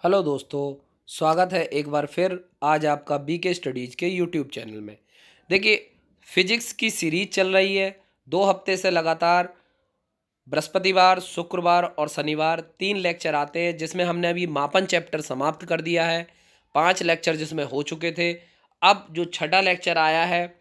Hello दोस्तों, स्वागत है एक बार फिर आज आपका बीके स्टडीज़ के यूट्यूब चैनल में। देखिए, फिजिक्स की सीरीज चल रही है 2 हफ्ते से लगातार। बृहस्पतिवार, शुक्रवार और शनिवार 3 लेक्चर आते हैं, जिसमें हमने अभी मापन चैप्टर समाप्त कर दिया है। 5 लेक्चर जिसमें हो चुके थे। अब जो छठा लेक्चर आया है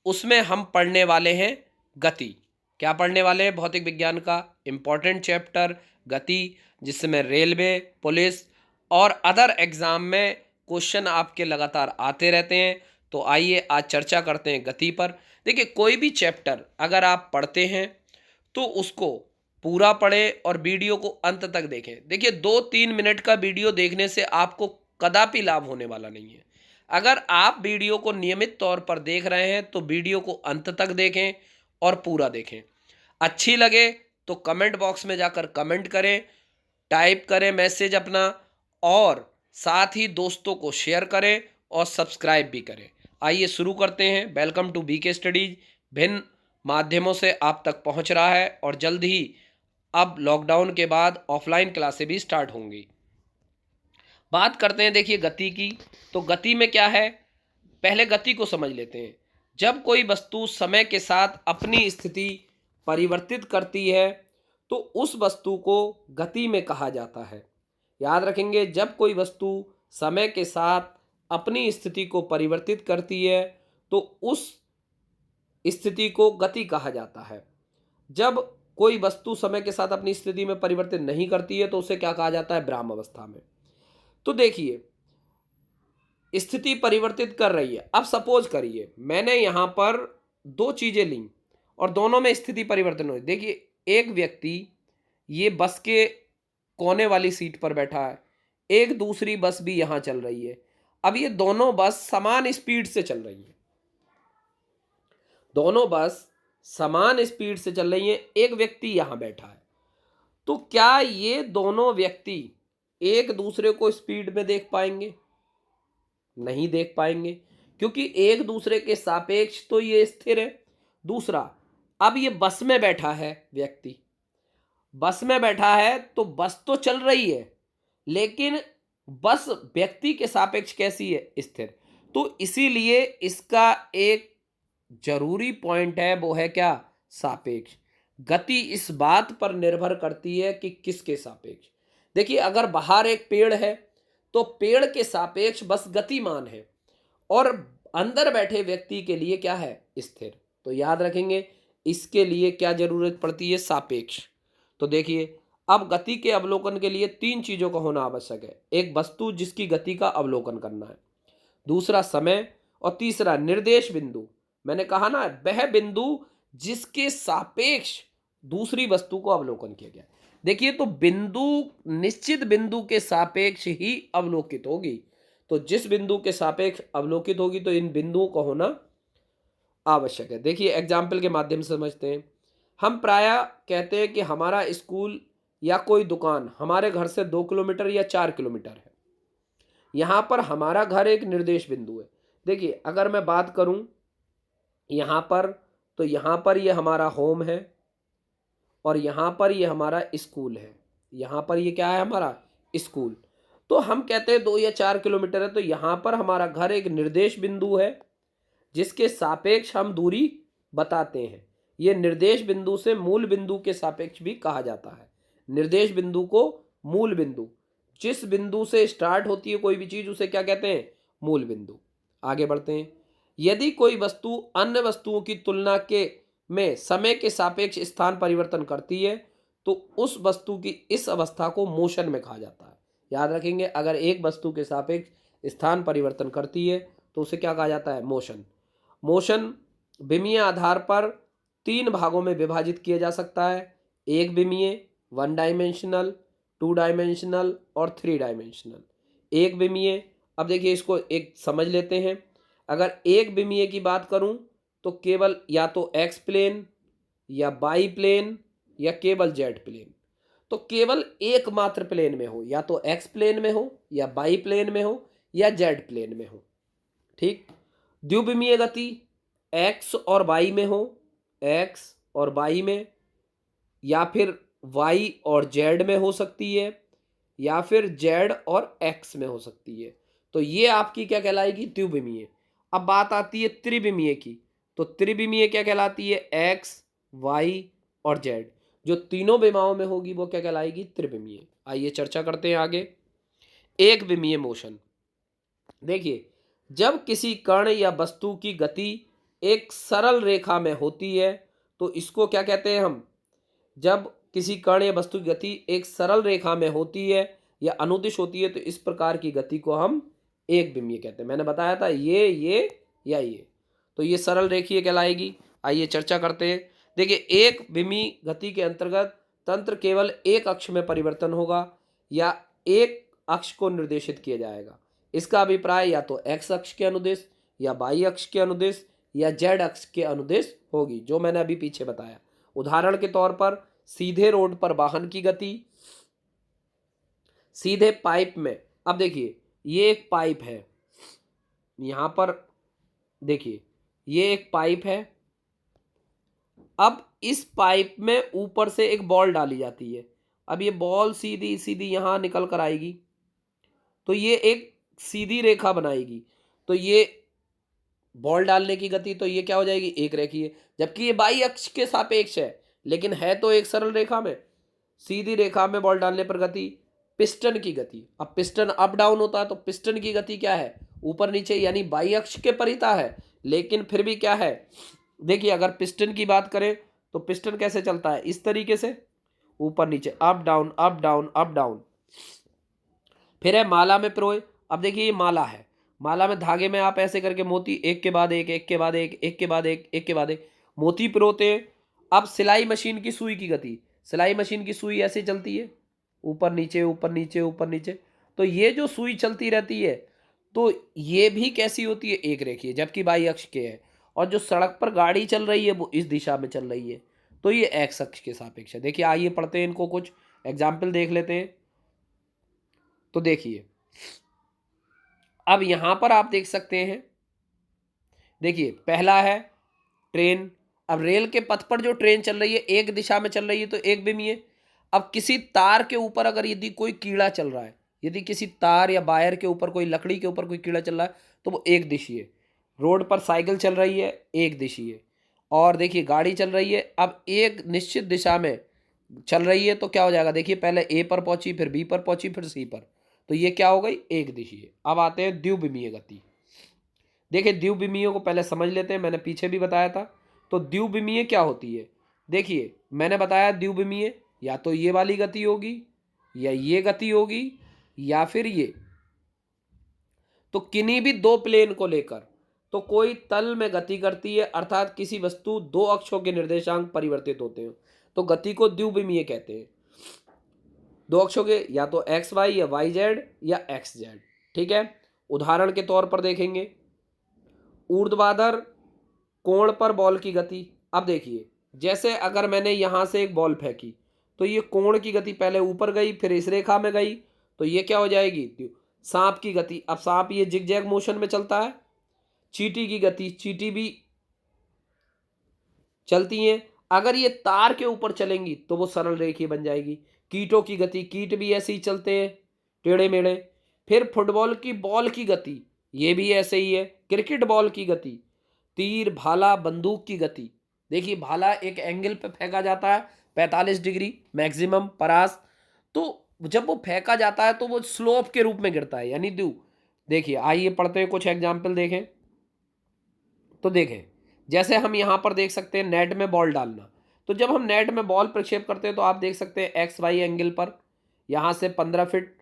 उसमें हम पढ़ने वाले हैं गति। क्या पढ़ने वाले हैं? भौतिक विज्ञान का इम्पॉर्टेंट चैप्टर गति, जिसमें रेलवे, पुलिस और अदर एग्ज़ाम में क्वेश्चन आपके लगातार आते रहते हैं। तो आइए आज चर्चा करते हैं गति पर। देखिए, कोई भी चैप्टर अगर आप पढ़ते हैं तो उसको पूरा पढ़ें और वीडियो को अंत तक देखें। देखिए, 2-3 मिनट का वीडियो देखने से आपको कदापि लाभ होने वाला नहीं है। अगर आप वीडियो को नियमित तौर पर देख रहे हैं तो वीडियो को अंत तक देखें और पूरा देखें। अच्छी लगे तो कमेंट बॉक्स में जाकर कमेंट करें, टाइप करें मैसेज अपना, और साथ ही दोस्तों को शेयर करें और सब्सक्राइब भी करें। आइए शुरू करते हैं। Welcome to BK studies. भिन्न माध्यमों से आप तक पहुंच रहा है और जल्द ही अब लॉकडाउन के बाद ऑफलाइन क्लासें भी स्टार्ट होंगी। बात करते हैं देखिए गति की। तो गति में क्या है, पहले गति को समझ लेते हैं। जब कोई वस्तु समय के साथ अपनी स्थिति परिवर्तित करती है तो उस वस्तु को गति में कहा जाता है। याद रखेंगे, जब कोई वस्तु समय के साथ अपनी स्थिति को परिवर्तित करती है तो उस स्थिति को गति कहा जाता है। जब कोई वस्तु समय के साथ अपनी स्थिति में परिवर्तित नहीं करती है तो उसे क्या कहा जाता है? विराम अवस्था में। तो देखिए, स्थिति परिवर्तित कर रही है। अब सपोज करिए मैंने यहां पर दो चीजें ली और दोनों में स्थिति परिवर्तन हुई। देखिए, एक व्यक्ति ये बस के कोने वाली सीट पर बैठा है, एक दूसरी बस भी यहां चल रही है। अब ये दोनों बस समान स्पीड से चल रही है, दोनों बस समान स्पीड से चल रही है। एक व्यक्ति यहां बैठा है, तो क्या ये दोनों व्यक्ति एक दूसरे को स्पीड में देख पाएंगे? नहीं देख पाएंगे, क्योंकि एक दूसरे के सापेक्ष तो ये स्थिर है। दूसरा, अब ये बस में बैठा है व्यक्ति, बस में बैठा है तो बस तो चल रही है, लेकिन बस व्यक्ति के सापेक्ष कैसी है? स्थिर। तो इसीलिए इसका एक जरूरी पॉइंट है, वो है क्या? सापेक्ष। गति इस बात पर निर्भर करती है कि किसके सापेक्ष। देखिए, अगर बाहर एक पेड़ है तो पेड़ के सापेक्ष बस गतिमान है और अंदर बैठे व्यक्ति के लिए क्या है? स्थिर। तो याद रखेंगे, इसके लिए क्या जरूरत पड़ती है? सापेक्ष। तो देखिए, अब गति के अवलोकन के लिए 3 चीजों का होना आवश्यक है। एक वस्तु जिसकी गति का अवलोकन करना है, दूसरा समय, और तीसरा निर्देश बिंदु। मैंने कहा ना, वह बिंदु जिसके सापेक्ष दूसरी वस्तु को अवलोकन किया गया। देखिए, तो बिंदु निश्चित बिंदु के सापेक्ष ही अवलोकित होगी। तो जिस बिंदु के सापेक्ष अवलोकित होगी तो इन बिंदुओं का होना आवश्यक है। देखिए, एग्जाम्पल के माध्यम से समझते हैं। हम प्रायः कहते हैं कि हमारा स्कूल या कोई दुकान हमारे घर से 2 किलोमीटर या 4 किलोमीटर है। यहां पर हमारा घर एक निर्देश बिंदु है। देखिए, अगर मैं बात करूं यहां पर, तो यहां पर ये हमारा होम है और यहां पर ये हमारा स्कूल है। यहां पर ये क्या है? हमारा स्कूल। तो हम कहते हैं 2 या 4 किलोमीटर है, तो यहां पर हमारा घर एक निर्देश बिंदु है जिसके सापेक्ष हम दूरी बताते हैं। ये निर्देश बिंदु से मूल बिंदु के सापेक्ष भी कहा जाता है। निर्देश बिंदु को मूल बिंदु, जिस बिंदु से स्टार्ट होती है कोई भी चीज उसे क्या कहते हैं? मूल बिंदु। आगे बढ़ते हैं। यदि कोई वस्तु अन्य वस्तुओं की तुलना के में समय के सापेक्ष स्थान परिवर्तन करती है तो उस वस्तु की इस अवस्था को मोशन में कहा जाता है। याद रखेंगे, अगर एक वस्तु के सापेक्ष स्थान परिवर्तन करती है तो उसे क्या कहा जाता है? मोशन। मोशन विमीय आधार पर 3 भागों में विभाजित किया जा सकता है। एक विमीय, 1 डायमेंशनल, 2 डायमेंशनल और 3 डायमेंशनल। एक विमीय, अब देखिए इसको एक समझ लेते हैं। अगर एक विमीय की बात करूं तो केवल या तो एक्स प्लेन या बाई प्लेन या केवल जेड प्लेन। तो केवल एकमात्र प्लेन में हो, या तो एक्स प्लेन में हो या बाई प्लेन में हो या जेड प्लेन में हो। ठीक। द्विविमीय गति एक्स और वाई में हो, एक्स और वाई में, या फिर वाई और जेड में हो सकती है, या फिर जेड और एक्स में हो सकती है। तो ये आपकी क्या कहलाएगी, द्विविमीय। अब बात आती है त्रिविमीय की, तो त्रिविमीय क्या कहलाती है, एक्स वाई और जेड, जो तीनों विमाओं में होगी वो क्या कहलाएगी, त्रिविमीय। आइए चर्चा करते हैं आगे। एक विमीय मोशन, देखिए जब किसी कण या वस्तु की गति एक सरल रेखा में होती है तो इसको क्या कहते हैं हम, जब किसी कण या वस्तु की गति एक सरल रेखा में होती है या अनुदिश होती है तो इस प्रकार की गति को हम एक विमीय कहते हैं। मैंने बताया था ये या ये, तो ये सरल रेखीय कहलाएगी। आइए चर्चा करते हैं। देखिए एक विमीय गति के अंतर्गत तंत्र केवल एक अक्ष में परिवर्तन होगा या एक अक्ष को निर्देशित किया जाएगा। इसका अभिप्राय या तो एक्स अक्ष के अनुदिश या वाई अक्ष के अनुदिश या जेड अक्ष के अनुदिश होगी, जो मैंने अभी पीछे बताया। उदाहरण के तौर पर सीधे रोड पर वाहन की गति, सीधे पाइप में, अब देखिए ये एक पाइप है, यहां पर देखिए ये एक पाइप है। अब इस पाइप में ऊपर से एक बॉल डाली जाती है। अब ये बॉल सीधी सीधी यहां निकल कर आएगी तो ये एक सीधी रेखा बनाएगी, तो ये बॉल डालने की गति तो ये क्या हो जाएगी, एक रेखीय, जबकि ये बाई अक्ष के सापेक्ष है लेकिन है तो एक सरल रेखा में। सीधी रेखा में बॉल डालने पर गति, पिस्टन की गति, अब पिस्टन अप डाउन होता है तो पिस्टन की गति क्या है, ऊपर नीचे, यानी बाई अक्ष के परिता है लेकिन फिर भी क्या है। देखिए अगर पिस्टन की बात करें तो पिस्टन कैसे चलता है, इस तरीके से ऊपर नीचे, up down up down up down. फिर है माला में पिरोए। अब देखिए ये माला है, माला में धागे में आप ऐसे करके मोती एक के बाद एक, एक के बाद एक, एक के बाद एक के बाद एक मोती पिरोते हैं। अब सिलाई मशीन की सुई की गति, सिलाई मशीन की सुई ऐसे चलती है, ऊपर नीचे ऊपर नीचे ऊपर नीचे, तो ये जो सुई चलती रहती है तो ये भी कैसी होती है, एक रेखीय, जबकि बाई अक्ष के है। और जो सड़क पर गाड़ी चल रही है वो इस दिशा में चल रही है तो ये एक्स अक्ष के सापेक्ष है। देखिए आइए पढ़ते हैं इनको, कुछ एग्जाम्पल देख लेते हैं। तो देखिए अब यहां पर आप देख सकते हैं, देखिए पहला है ट्रेन। अब रेल के पथ पर जो ट्रेन चल रही है एक दिशा में चल रही है तो एक विमीय। अब किसी तार के ऊपर अगर यदि कोई कीड़ा चल रहा है, यदि किसी तार या वायर के ऊपर, कोई लकड़ी के ऊपर कोई कीड़ा चल रहा है तो वो एक दिशीय। रोड पर साइकिल चल रही है एक दिशीय। और देखिए गाड़ी चल रही है, अब एक निश्चित दिशा में चल रही है तो क्या हो जाएगा, देखिए पहले ए पर पहुंची, फिर बी पर पहुंची, फिर सी पर, तो ये क्या हो गई, एक दिशीय। अब आते हैं द्विविमीय गति। देखिए द्विविमीय को पहले समझ लेते हैं, मैंने पीछे भी बताया था। तो द्विविमीय क्या होती है, देखिए मैंने बताया द्विविमीय या तो ये वाली गति होगी या ये गति होगी या फिर ये। तो किन्हीं भी दो प्लेन को लेकर तो कोई तल में गति करती है, अर्थात किसी वस्तु दो अक्षों के निर्देशांक परिवर्तित होते हैं तो गति को द्विविमीय कहते हैं। दो अक्षों के, या तो एक्स वाई या वाई जेड या एक्स जेड, ठीक है। उदाहरण के तौर पर देखेंगे ऊर्ध्वाधर कोण पर बॉल की गति। अब देखिए जैसे अगर मैंने यहां से एक बॉल फेंकी तो ये कोण की गति पहले ऊपर गई फिर इस रेखा में गई तो ये क्या हो जाएगी, सांप की गति। अब सांप ये जिगजैग मोशन में चलता है। चींटी की गति, चींटी भी चलती हैं, अगर ये तार के ऊपर चलेंगी तो वो सरल रेखीय बन जाएगी। कीटों की गति, कीट भी ऐसे ही चलते हैं टेढ़े मेढ़े। फिर फुटबॉल की बॉल की गति, ये भी ऐसे ही है। क्रिकेट बॉल की गति, तीर भाला बंदूक की गति, देखिए भाला एक एंगल पे फेंका जाता है 45 डिग्री मैक्सिमम परास, तो जब वो फेंका जाता है तो वो स्लोप के रूप में गिरता है, यानी द्यू। देखिए आइए पढ़ते हैं, कुछ एग्जाम्पल देखें। तो देखें जैसे हम यहां पर देख सकते हैं नेट में बॉल डालना, तो जब हम नेट में बॉल प्रक्षेप करते हैं तो आप देख सकते हैं एक्स वाई एंगल पर, यहां से 15 फीट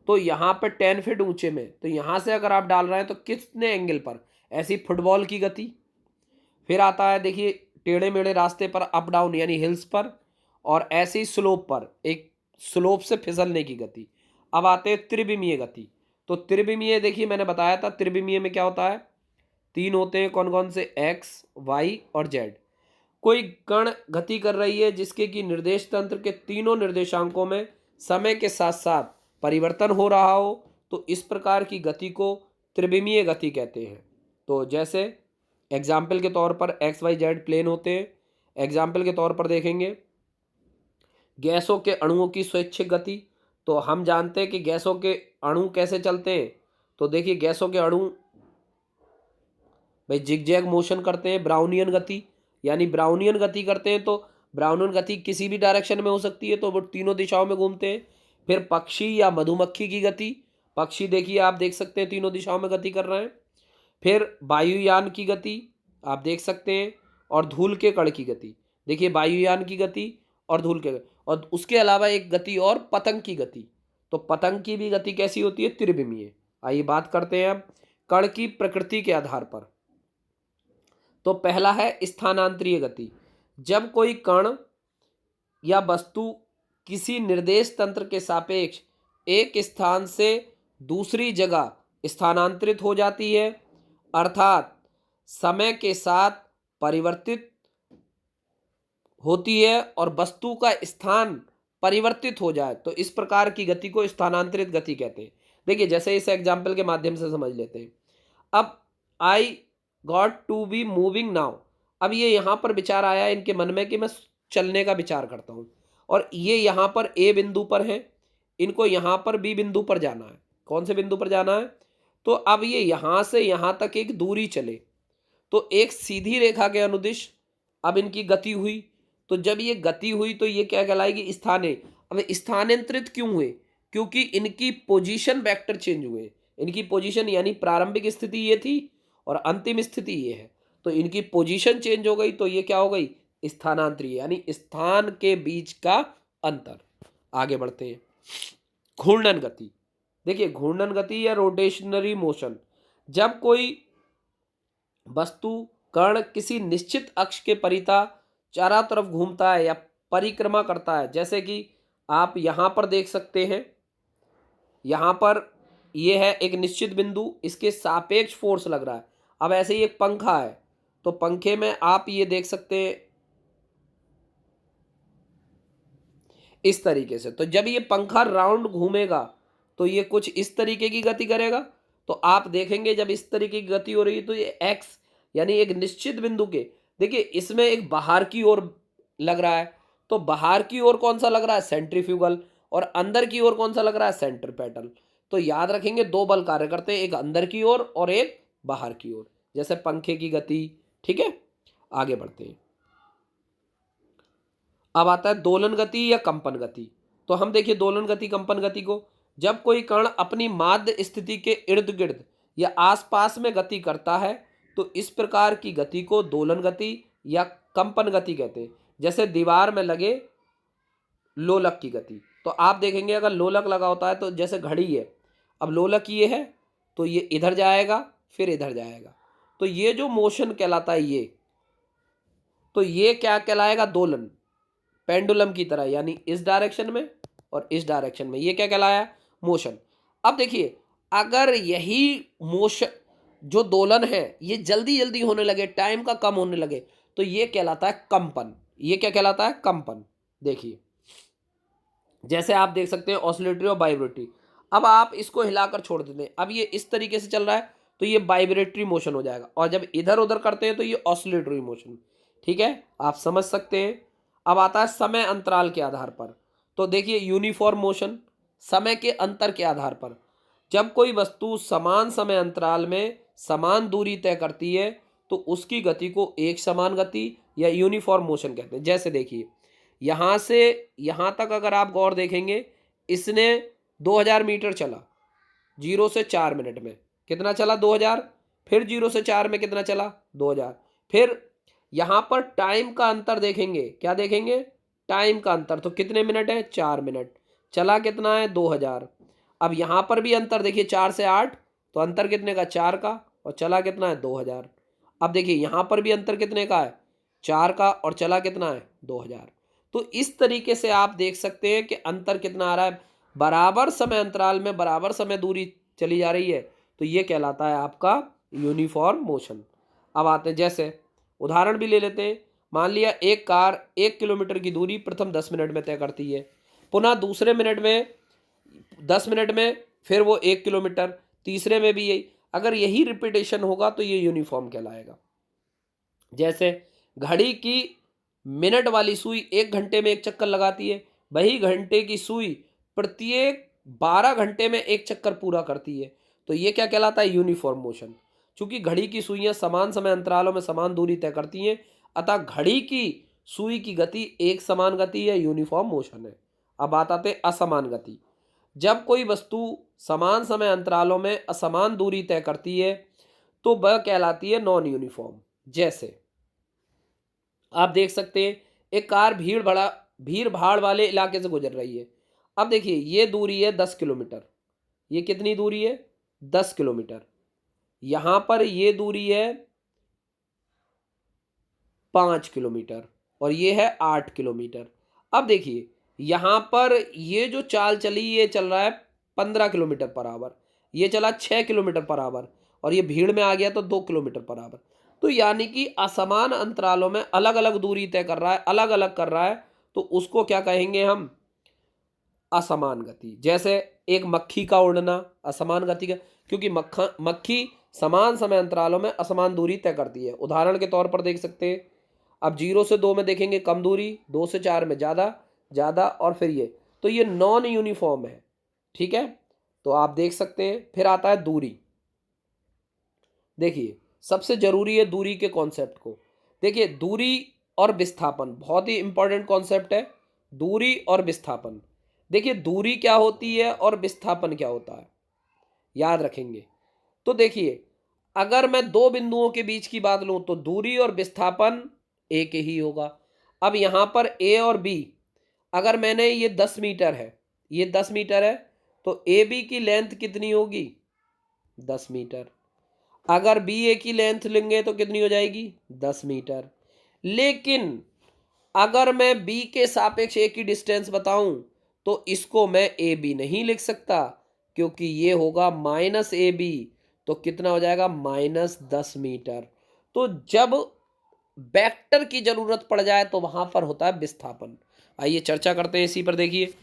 तो यहाँ पर 10 फीट ऊंचे में, तो यहाँ से अगर आप डाल रहे हैं तो कितने एंगल पर, ऐसी फुटबॉल की गति। फिर आता है देखिए टेढ़े मेढ़े रास्ते पर अप डाउन यानी हिल्स पर, और ऐसे ही स्लोप पर, एक स्लोप से फिसलने की गति। अब आते हैं त्रिविमीय गति। तो त्रिविमीय देखिए मैंने बताया था त्रिविमीय में क्या होता है, तीन होते हैं, कौन कौन से, एक्स वाई और जेड। कोई कण गति कर रही है जिसके कि निर्देश तंत्र के तीनों निर्देशांकों में समय के साथ साथ परिवर्तन हो रहा हो तो इस प्रकार की गति को त्रिविमीय गति कहते हैं। तो जैसे एग्जाम्पल के तौर पर एक्स वाई जेड प्लेन होते हैं। एग्जाम्पल के तौर पर देखेंगे गैसों के अणुओं की स्वैच्छिक गति, तो हम जानते हैं कि गैसों के अणु कैसे चलते हैं। तो देखिए गैसों के अणु भाई जिगजैग मोशन करते हैं, ब्राउनियन गति, यानी ब्राउनियन गति करते हैं। तो ब्राउनियन गति किसी भी डायरेक्शन में हो सकती है, तो वो तीनों दिशाओं में घूमते हैं। फिर पक्षी या मधुमक्खी की गति, पक्षी देखिए आप देख सकते हैं तीनों दिशाओं में गति कर रहे हैं। फिर वायुयान की गति आप देख सकते हैं, और धूल के कण की गति, देखिए वायुयान की गति और धूल के, और उसके अलावा एक गति और पतंग की गति। तो पतंग की भी गति कैसी होती है? त्रिविमीय। आइए बात करते हैं अब कण की प्रकृति के आधार पर। तो पहला है स्थानांतरीय गति। जब कोई कण या वस्तु किसी निर्देश तंत्र के सापेक्ष एक स्थान से दूसरी जगह स्थानांतरित हो जाती है, अर्थात समय के साथ परिवर्तित होती है और वस्तु का स्थान परिवर्तित हो जाए, तो इस प्रकार की गति को स्थानांतरित गति कहते हैं। देखिए जैसे इस एग्जाम्पल के माध्यम से समझ लेते हैं। अब I got to be moving now. अब ये यहाँ पर विचार आया इनके मन में कि मैं चलने का विचार करता हूँ, और ये यहाँ पर ए बिंदु पर है, इनको यहाँ पर बी बिंदु पर जाना है। कौन से बिंदु पर जाना है? तो अब ये यहाँ से यहाँ तक एक दूरी चले, तो एक सीधी रेखा के अनुदिश अब इनकी गति हुई। तो जब ये गति हुई तो ये क्या कहलाएगी? स्थाने। अब स्थानांतरित क्यों हुए? क्योंकि इनकी पोजीशन वेक्टर चेंज हुए। इनकी पोजीशन यानी प्रारंभिक स्थिति ये थी और अंतिम स्थिति ये है, तो इनकी पोजीशन चेंज हो गई, तो ये क्या हो गई? स्थानांतरीय, यानी स्थान के बीच का अंतर। आगे बढ़ते हैं। घूर्णन गति। देखिए घूर्णन गति या रोटेशनरी मोशन, जब कोई वस्तु कण किसी निश्चित अक्ष के परिता चारों तरफ घूमता है या परिक्रमा करता है, जैसे कि आप यहाँ पर देख सकते हैं, यहाँ पर ये है एक निश्चित बिंदु, इसके सापेक्ष फोर्स लग रहा है। अब ऐसे ही एक पंखा है, तो पंखे में आप ये देख सकते हैं इस तरीके से। तो जब ये पंखा राउंड घूमेगा तो ये कुछ इस तरीके की गति करेगा। तो आप देखेंगे जब इस तरीके की गति हो रही है तो ये एक्स यानी एक निश्चित बिंदु के, देखिए इसमें एक बाहर की ओर लग रहा है, तो बाहर की ओर कौन सा लग रहा है? सेंट्रीफ्यूगल। और अंदर की ओर कौन सा लग रहा है? सेंट्रीपेटल। तो याद रखेंगे दो बल कार्य करते हैं, एक अंदर की ओर और एक बाहर की ओर, जैसे पंखे की गति। ठीक है, आगे बढ़ते हैं। अब आता है दोलन गति या कंपन गति। तो हम देखिए दोलन गति कंपन गति को, जब कोई कण अपनी माध्य स्थिति के इर्द गिर्द या आसपास में गति करता है तो इस प्रकार की गति को दोलन गति या कंपन गति कहते हैं। जैसे दीवार में लगे लोलक की गति, तो आप देखेंगे अगर लोलक लगा होता है तो जैसे घड़ी है, अब लोलक ये है तो ये इधर जाएगा फिर इधर जाएगा, तो ये जो मोशन कहलाता है ये, तो ये क्या कहलाएगा? दोलन, पेंडुलम की तरह, यानी इस डायरेक्शन में और इस डायरेक्शन में, ये क्या कहलाया? मोशन। अब देखिए अगर यही मोशन जो दोलन है ये जल्दी जल्दी होने लगे, टाइम का कम होने लगे, तो ये कहलाता है कंपन। ये क्या कहलाता है? कंपन। देखिए जैसे आप देख सकते हैं ऑसिलेटरी और वाइब्रेटरी। अब आप इसको हिलाकर छोड़ देते हैं, अब ये इस तरीके से चल रहा है तो ये वाइब्रेटरी मोशन हो जाएगा, और जब इधर उधर करते हैं तो ये ऑसिलेटरी मोशन। ठीक है, आप समझ सकते हैं। अब आता है समय अंतराल के आधार पर। तो देखिए यूनिफॉर्म मोशन, समय के अंतर के आधार पर, जब कोई वस्तु समान समय अंतराल में समान दूरी तय करती है तो उसकी गति को एक समान गति या यूनिफॉर्म मोशन कहते हैं। जैसे देखिए यहाँ से यहाँ तक अगर आप गौर देखेंगे, इसने 2000 मीटर चला 0 से 4 मिनट में, कितना चला? 2000। फिर 0 से 4 में कितना चला? 2000। फिर यहाँ पर टाइम का अंतर देखेंगे, क्या देखेंगे? टाइम का अंतर, तो कितने मिनट है? 4 मिनट। चला कितना है? 2000। अब यहाँ पर भी अंतर देखिए 4 से 8, तो अंतर कितने का? 4 का, और चला कितना है? 2000। अब देखिए यहाँ पर भी अंतर कितने का है? 4 का, और चला कितना है? 2000। तो इस तरीके से आप देख सकते हैं कि अंतर कितना आ रहा है, बराबर समय अंतराल में बराबर समय दूरी चली जा रही है, तो ये कहलाता है आपका यूनिफॉर्म मोशन। अब आते हैं, जैसे उदाहरण भी ले लेते हैं। मान लिया एक कार 1 किलोमीटर की दूरी प्रथम 10 मिनट में तय करती है, पुनः दूसरे मिनट में 10 मिनट में फिर वो 1 किलोमीटर, तीसरे में भी यही। अगर यही रिपीटेशन होगा तो ये यूनिफॉर्म कहलाएगा। जैसे घड़ी की मिनट वाली सुई 1 घंटे में 1 चक्कर लगाती है, वही घंटे की सुई प्रत्येक 12 घंटे में एक चक्कर पूरा करती है, तो ये क्या कहलाता है? Uniform motion. चूंकि घड़ी की सुइयां समान समय अंतरालों में समान दूरी तय करती हैं, अतः घड़ी की सुई की गति एक समान गति है, यूनिफॉर्म मोशन है। अब बात आते हैं असमान गति। जब कोई वस्तु समान समय अंतरालों में असमान दूरी तय करती है तो वह कहलाती है नॉन यूनिफॉर्म। जैसे आप देख सकते हैं एक कार भीड़ भाड़ वाले इलाके से गुजर रही है। अब देखिए ये दूरी है 10 किलोमीटर। ये कितनी दूरी है? 10 किलोमीटर। यहां पर ये दूरी है 5 किलोमीटर और ये है 8 किलोमीटर। अब देखिए यहां पर ये जो चाल चली ये चल रहा है 15 किलोमीटर पर आवर, ये चला 6 किलोमीटर पर आवर और ये भीड़ में आ गया तो 2 किलोमीटर पर आवर। तो यानी कि असमान अंतरालों में अलग अलग दूरी तय कर रहा है, अलग अलग कर रहा है, तो उसको क्या कहेंगे हम? असमान गति। जैसे एक मक्खी का उड़ना असमान गति का, क्योंकि मक्खी समान समय अंतरालों में असमान दूरी तय करती है। उदाहरण के तौर पर देख सकते हैं, अब 0 से 2 में देखेंगे कम दूरी, 2 से 4 में ज़्यादा और फिर ये, तो ये नॉन यूनिफॉर्म है। ठीक है, तो आप देख सकते हैं। फिर आता है दूरी। देखिए सबसे जरूरी है दूरी के कॉन्सेप्ट को। देखिए दूरी और विस्थापन बहुत ही इंपॉर्टेंट कॉन्सेप्ट है। दूरी और विस्थापन, देखिए दूरी क्या होती है और विस्थापन क्या होता है, याद रखेंगे। तो देखिए अगर मैं दो बिंदुओं के बीच की बात लूं तो दूरी और विस्थापन एक ही होगा। अब यहां पर ए और बी, अगर मैंने ये 10 मीटर है, ये 10 मीटर है, तो ए बी की लेंथ कितनी होगी? 10 मीटर। अगर बी ए की लेंथ लेंगे तो कितनी हो जाएगी? 10 मीटर। लेकिन अगर मैं बी के सापेक्ष ए की डिस्टेंस बताऊं तो इसको मैं ए बी नहीं लिख सकता, क्योंकि ये होगा माइनस ए बी, तो कितना हो जाएगा? -10 मीटर। तो जब वेक्टर की जरूरत पड़ जाए तो वहां पर होता है विस्थापन। आइए चर्चा करते हैं इसी पर। देखिए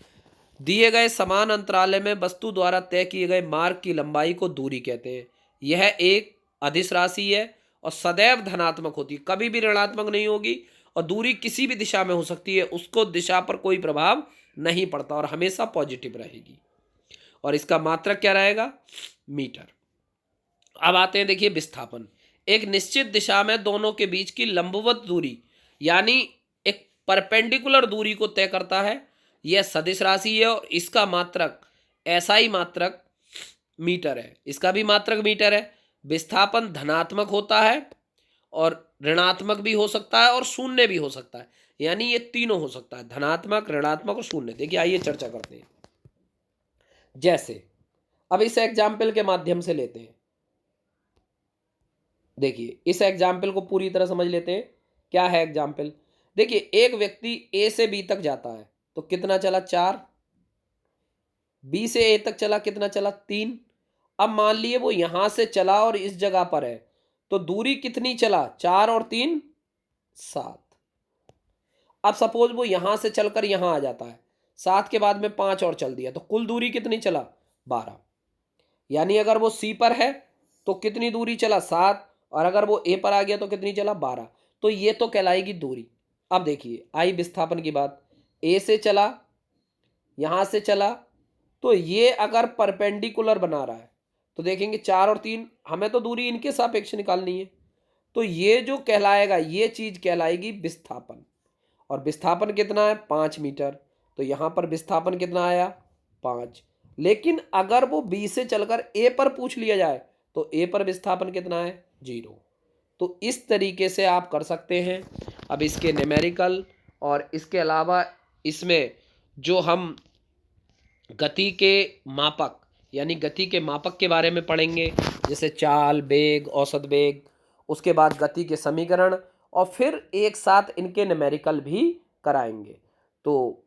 दिए गए समान अंतराल में वस्तु द्वारा तय किए गए मार्ग की लंबाई को दूरी कहते हैं। यह एक अदिश राशि है और सदैव धनात्मक होती है, कभी भी ऋणात्मक नहीं होगी। और दूरी किसी भी दिशा में हो सकती है, उसको दिशा पर कोई प्रभाव नहीं पड़ता और हमेशा पॉजिटिव रहेगी। और इसका मात्रक क्या रहेगा? मीटर। अब आते हैं देखिए विस्थापन। एक निश्चित दिशा में दोनों के बीच की लंबवत दूरी यानी एक परपेंडिकुलर दूरी को तय करता है। यह सदिश राशि है और इसका मात्रक SI मात्रक मीटर है, इसका भी मात्रक मीटर है। विस्थापन धनात्मक होता है और ऋणात्मक भी हो सकता है और शून्य भी हो सकता है, यानी ये तीनों हो सकता है, धनात्मक, ऋणात्मक और शून्य। देखिए आइए चर्चा करते हैं। जैसे अब इस एग्जाम्पल के माध्यम से लेते हैं। देखिए इस एग्जाम्पल को पूरी तरह समझ लेते हैं। क्या है एग्जाम्पल? देखिए एक व्यक्ति ए से बी तक जाता है तो कितना चला? 4। बी से ए तक चला, कितना चला? 3। अब मान लिए वो यहां से चला और इस जगह पर है, तो दूरी कितनी चला? 4 और 3 7। अब सपोज वो यहां से चलकर यहां आ जाता है, 7 के बाद में 5 और चल दिया, तो कुल दूरी कितनी चला? 12। यानी अगर वो सी पर है तो कितनी दूरी चला? 7। और अगर वो ए पर आ गया तो कितनी चला? 12। तो ये तो कहलाएगी दूरी। अब देखिए आई विस्थापन की बात। ए से चला, यहां से चला, तो ये अगर परपेंडिकुलर बना रहा है तो देखेंगे 4 और 3, हमें तो दूरी इनके सापेक्ष निकालनी है, तो ये जो कहलाएगा ये चीज कहलाएगी विस्थापन। और विस्थापन कितना है? 5 मीटर। तो यहां पर विस्थापन कितना आया? 5। लेकिन अगर वो बी से चलकर ए पर पूछ लिया जाए तो ए पर विस्थापन कितना है? 0। तो इस तरीके से आप कर सकते हैं। अब इसके न्यूमेरिकल और इसके अलावा इसमें जो हम गति के मापक यानी गति के मापक के बारे में पढ़ेंगे, जैसे चाल, वेग, औसत वेग, उसके बाद गति के समीकरण, और फिर एक साथ इनके न्यूमेरिकल भी कराएंगे। तो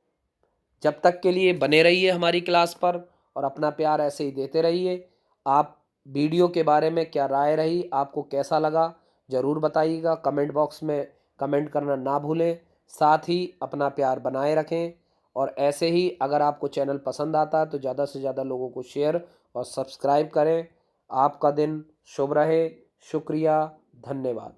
जब तक के लिए बने रहिए हमारी क्लास पर और अपना प्यार ऐसे ही देते रहिए। आप वीडियो के बारे में क्या राय रही, आपको कैसा लगा, ज़रूर बताइएगा। कमेंट बॉक्स में कमेंट करना ना भूलें। साथ ही अपना प्यार बनाए रखें। और ऐसे ही अगर आपको चैनल पसंद आता है तो ज़्यादा से ज़्यादा लोगों को शेयर और सब्सक्राइब करें। आपका दिन शुभ रहे। शुक्रिया, धन्यवाद।